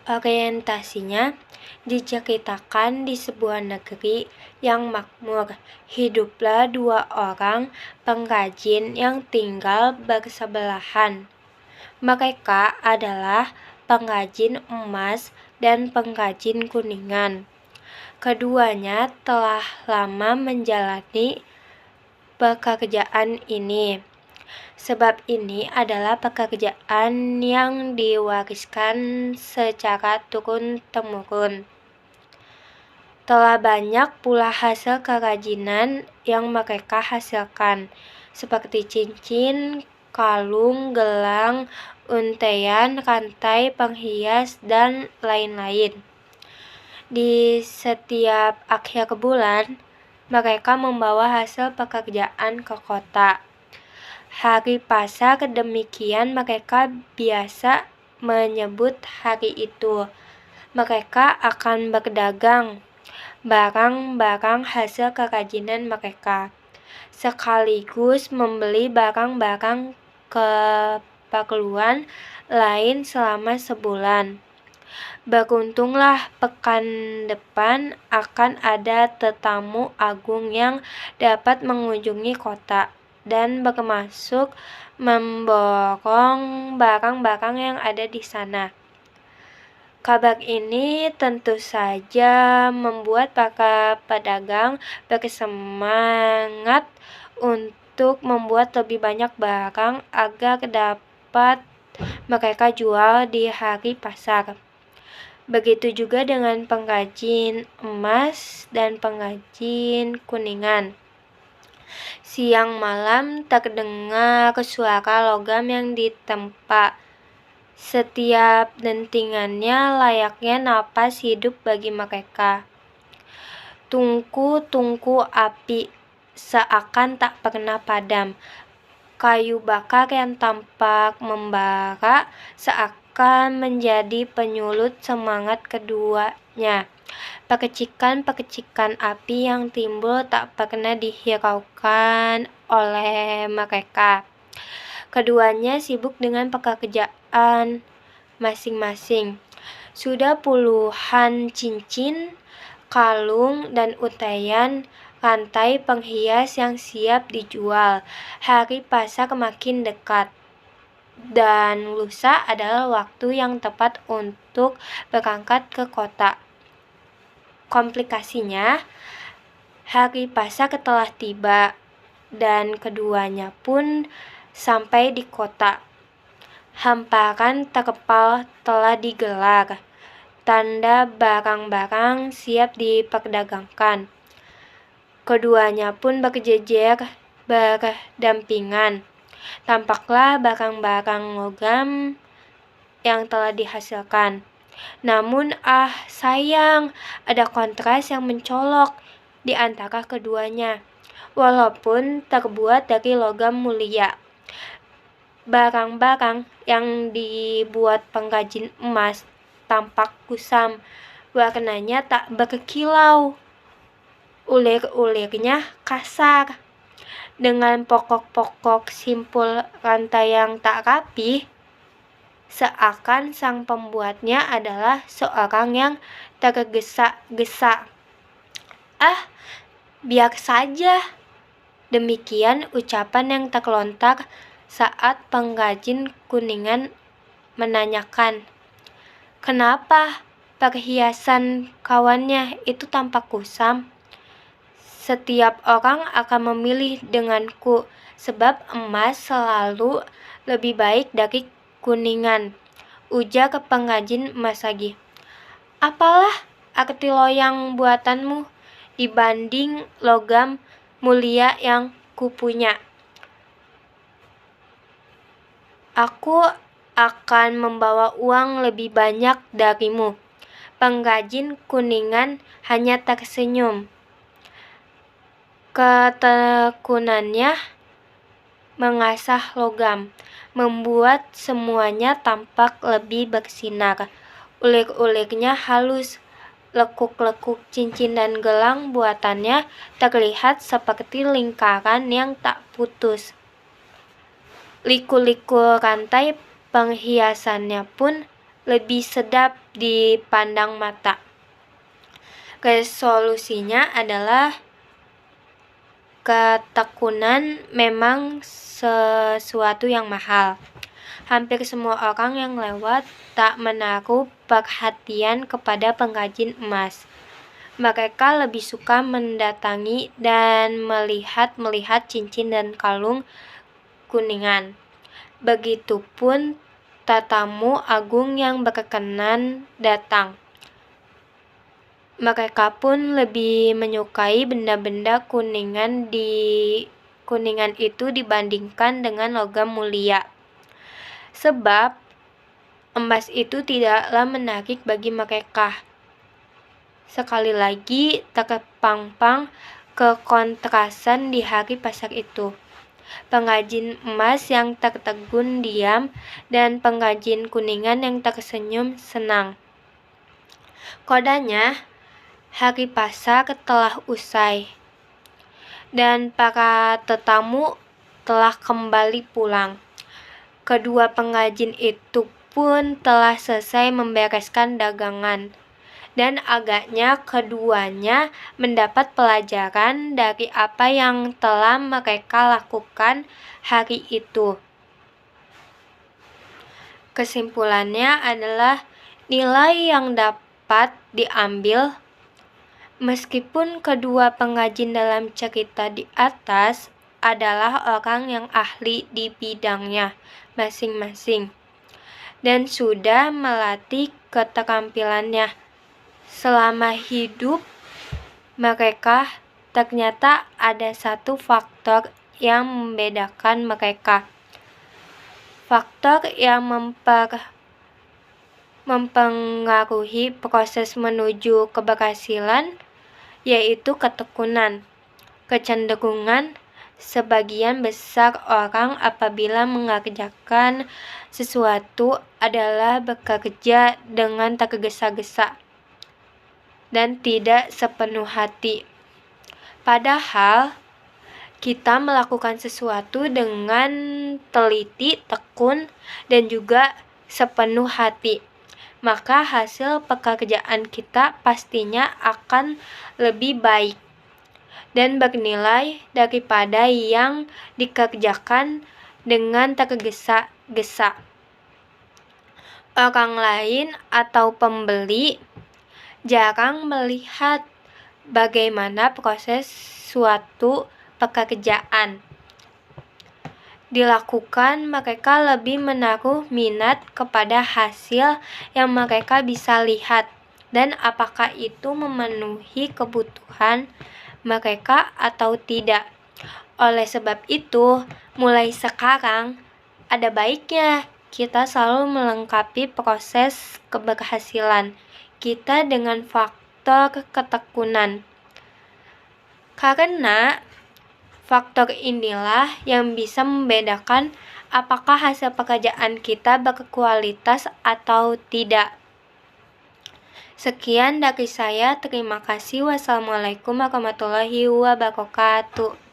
Orientasinya diceritakan di sebuah negeri yang makmur. Hiduplah dua orang pengrajin yang tinggal bersebelahan. Mereka adalah pengrajin emas dan pengrajin kuningan. Keduanya telah lama menjalani pekerjaan ini. Sebab ini adalah pekerjaan yang diwariskan secara turun-temurun. Telah banyak pula hasil kerajinan yang mereka hasilkan, seperti cincin, kalung, gelang, untaian, rantai, penghias, dan lain-lain. Di setiap akhir bulan, mereka membawa hasil pekerjaan ke kota. Hari pasar, demikian mereka biasa menyebut hari itu. Mereka akan berdagang barang-barang hasil kerajinan mereka, sekaligus membeli barang-barang keperluan lain selama sebulan. Beruntunglah pekan depan akan ada tetamu agung yang dapat mengunjungi kota dan bermaksud memborong barang-barang yang ada di sana. Kabar ini tentu saja membuat para pedagang bersemangat untuk membuat lebih banyak barang agar dapat mereka jual di hari pasar. Begitu juga dengan pengrajin emas dan pengrajin kuningan. Siang malam terdengar suara logam yang ditempa. Setiap dentingannya layaknya napas hidup bagi mereka. Tungku-tungku api seakan tak pernah padam. Kayu bakar yang tampak membara seakan menjadi penyulut semangat keduanya. Percikan-percikan api yang timbul tak pernah dihiraukan oleh mereka. Keduanya sibuk dengan pekerjaan masing-masing. Sudah puluhan cincin, kalung, dan untaian, rantai penghias yang siap dijual. Hari pasar makin dekat, dan lusa adalah waktu yang tepat untuk berangkat ke kota. Komplikasinya, hari pasar telah tiba, dan keduanya pun sampai di kota. Hamparan terpal telah digelar, tanda barang-barang siap diperdagangkan. Keduanya pun berjejer berdampingan. Tampaklah barang-barang logam yang telah dihasilkan. Namun sayang, ada kontras yang mencolok di antara keduanya. Walaupun terbuat dari logam mulia, barang-barang yang dibuat pengrajin emas tampak kusam, warnanya tak berkilau, ulir-ulirnya kasar. Dengan pokok-pokok simpul rantai yang tak rapi, seakan sang pembuatnya adalah seorang yang tergesa-gesa. Biar saja. Demikian ucapan yang terlontar saat pengrajin kuningan menanyakan, kenapa perhiasan kawannya itu tampak kusam? Setiap orang akan memilih denganku, sebab emas selalu lebih baik dari kuningan, ujar pengrajin emas lagi. Apalah arti loyang buatanmu dibanding logam mulia yang kupunya? Aku akan membawa uang lebih banyak darimu. Pengrajin kuningan hanya tersenyum. Ketekunannya mengasah logam, membuat semuanya tampak lebih bersinar. Ulir-ulirnya halus, lekuk-lekuk cincin dan gelang buatannya terlihat seperti lingkaran yang tak putus. Liku-liku rantai penghiasannya pun lebih sedap dipandang mata. Resolusinya adalah ketekunan memang sesuatu yang mahal. Hampir semua orang yang lewat tak menaruh perhatian kepada pengrajin emas. Mereka lebih suka mendatangi dan melihat cincin dan kalung kuningan. Begitupun tatamu agung yang berkenan datang. Mereka pun lebih menyukai benda-benda kuningan itu dibandingkan dengan logam mulia. Sebab emas itu tidaklah menarik bagi mereka. Sekali lagi terpampang kekontrasan di hari pasar itu. Pengrajin emas yang tertegun diam dan pengrajin kuningan yang tersenyum senang. Kodanya, hari pasar telah usai dan para tetamu telah kembali pulang. Kedua pengrajin itu pun telah selesai membereskan dagangan. Dan agaknya keduanya mendapat pelajaran dari apa yang telah mereka lakukan hari itu. Kesimpulannya adalah nilai yang dapat diambil meskipun kedua pengrajin dalam cerita di atas adalah orang yang ahli di bidangnya masing-masing dan sudah melatih keterampilannya selama hidup mereka. Ternyata ada satu faktor yang membedakan mereka. Faktor yang mempengaruhi proses menuju keberhasilan, yaitu ketekunan. Kecenderungan sebagian besar orang apabila mengerjakan sesuatu adalah bekerja dengan tergesa-gesa dan tidak sepenuh hati. Padahal kita melakukan sesuatu dengan teliti, tekun, dan juga sepenuh hati, maka hasil pekerjaan kita pastinya akan lebih baik dan bernilai daripada yang dikerjakan dengan tergesa-gesa. Orang lain atau pembeli jarang melihat bagaimana proses suatu pekerjaan dilakukan. Mereka lebih menaruh minat kepada hasil yang mereka bisa lihat dan apakah itu memenuhi kebutuhan mereka atau tidak. Oleh sebab itu, mulai sekarang ada baiknya kita selalu melengkapi proses keberhasilan kita dengan faktor ketekunan. Karena faktor inilah yang bisa membedakan apakah hasil pekerjaan kita berkualitas atau tidak. Sekian dari saya, terima kasih. Wassalamualaikum warahmatullahi wabarakatuh.